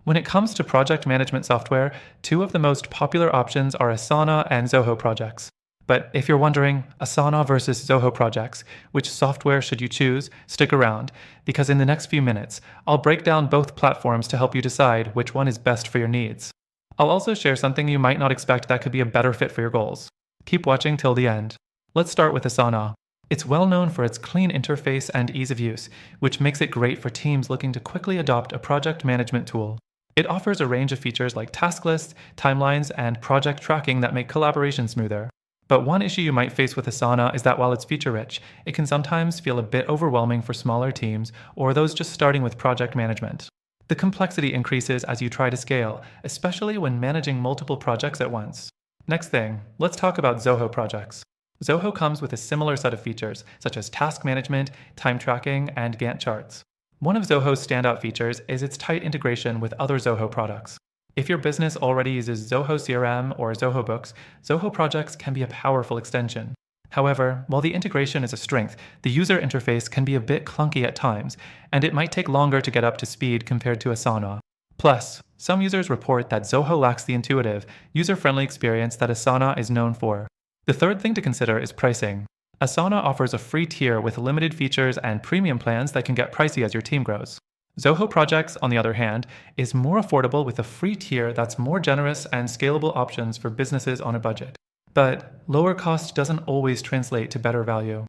When it comes to project management software, two of the most popular options are Asana and Zoho projects. But if you're wondering, Asana versus Zoho projects, which software should you choose, stick around, because in the next few minutes, I'll break down both platforms to help you decide which one is best for your needs. I'll also share something you might not expect that could be a better fit for your goals. Keep watching till the end. Let's start with Asana. It's well known for its clean interface and ease of use, which makes it great for teams looking to quickly adopt a project management tool. It offers a range of features like task lists, timelines, and project tracking that make collaboration smoother. But one issue you might face with Asana is that while it's feature-rich, it can sometimes feel a bit overwhelming for smaller teams or those just starting with project management. The complexity increases as you try to scale, especially when managing multiple projects at once. Next thing, let's talk about Zoho projects. Zoho comes with a similar set of features, such as task management, time tracking, and Gantt charts. One of Zoho's standout features is its tight integration with other Zoho products. If your business already uses Zoho CRM or Zoho Books, Zoho projects can be a powerful extension. However, while the integration is a strength, the user interface can be a bit clunky at times, and it might take longer to get up to speed compared to Asana. Plus, some users report that Zoho lacks the intuitive, user-friendly experience that Asana is known for. The third thing to consider is pricing. Asana offers a free tier with limited features and premium plans that can get pricey as your team grows. Zoho Projects, on the other hand, is more affordable with a free tier that's more generous and scalable options for businesses on a budget. But lower cost doesn't always translate to better value.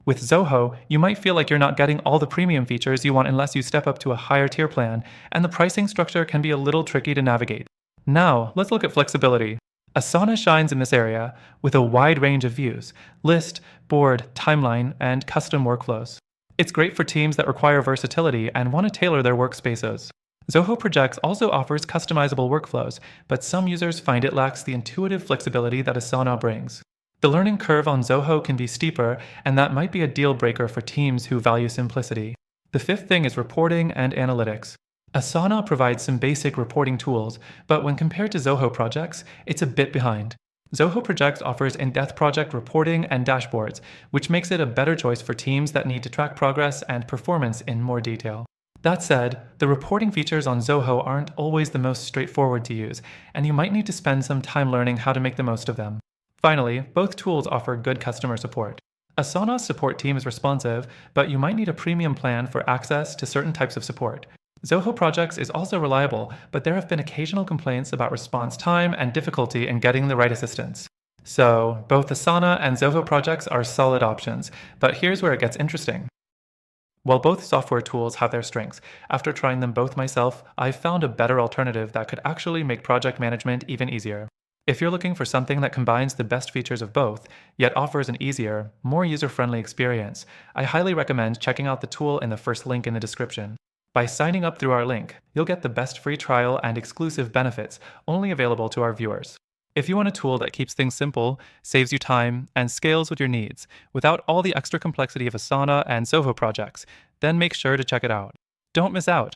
With Zoho, you might feel like you're not getting all the premium features you want unless you step up to a higher tier plan, and the pricing structure can be a little tricky to navigate. Now, let's look at flexibility. Asana shines in this area with a wide range of views: list, board, timeline, and custom workflows. It's great for teams that require versatility and want to tailor their workspaces. Zoho Projects also offers customizable workflows, but some users find it lacks the intuitive flexibility that Asana brings. The learning curve on Zoho can be steeper, and that might be a deal breaker for teams who value simplicity. The fifth thing is reporting and analytics. Asana provides some basic reporting tools, but when compared to Zoho Projects, it's a bit behind. Zoho Projects offers in-depth project reporting and dashboards, which makes it a better choice for teams that need to track progress and performance in more detail. That said, the reporting features on Zoho aren't always the most straightforward to use, and you might need to spend some time learning how to make the most of them. Finally, both tools offer good customer support. Asana's support team is responsive, but you might need a premium plan for access to certain types of support. Zoho Projects is also reliable, but there have been occasional complaints about response time and difficulty in getting the right assistance. So, both Asana and Zoho Projects are solid options, but here's where it gets interesting. While both software tools have their strengths, after trying them both myself, I've found a better alternative that could actually make project management even easier. If you're looking for something that combines the best features of both, yet offers an easier, more user-friendly experience, I highly recommend checking out the tool in the first link in the description. By signing up through our link, you'll get the best free trial and exclusive benefits only available to our viewers. If you want a tool that keeps things simple, saves you time, and scales with your needs, without all the extra complexity of Asana and Zoho projects, then make sure to check it out. Don't miss out.